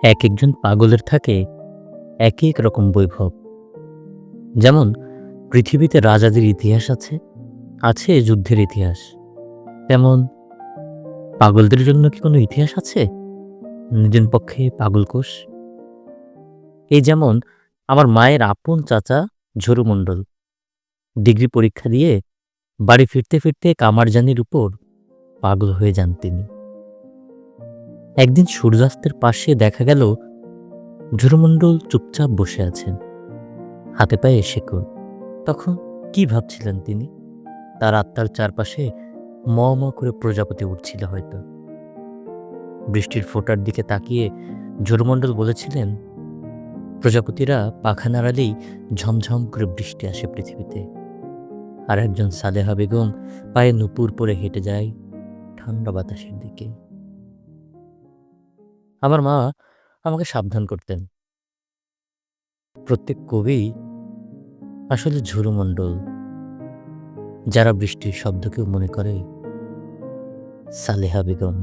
এক একজন পাগলের থাকে এক এক রকম বৈভব। যেমন পৃথিবীতে রাজাদের ইতিহাস আছে, আছে যুদ্ধের ইতিহাস। তেমন পাগলদের জন্য কি কোনো ইতিহাস আছে? নিজের পক্ষে পাগলকোষ। এই যেমন আমার মায়ের আপন চাচা ঝরু মণ্ডল ডিগ্রি পরীক্ষা দিয়ে বাড়ি ফিরতে ফিরতে কামারজানির উপর পাগল হয়ে যান তিনি। একদিন সূর্যাস্তের পাশে দেখা গেল ঝরু মণ্ডল চুপচাপ বসে আছেন, হাতে পায়ে শেকল। তখন কি ভাবছিলেন তিনি? তার আত্মার চারপাশে ম ম করে প্রজাপতি উঠছিল হয়তো। বৃষ্টির ফোঁটার দিকে তাকিয়ে ঝরুমণ্ডল বলেছিলেন, প্রজাপতিরা পাখা নাড়ালেই ঝমঝম করে বৃষ্টি আসে পৃথিবীতে। আর একজন সালেহা বেগম পায়ে নুপুর পরে হেঁটে যায় ঠান্ডা বাতাসের দিকে। আমার মা আমাকে সাবধান করতেন, প্রত্যেক কবি আসলে ঝরুমণ্ডল, যারা বৃষ্টির শব্দকেও মনে করে সালেহা বেগম।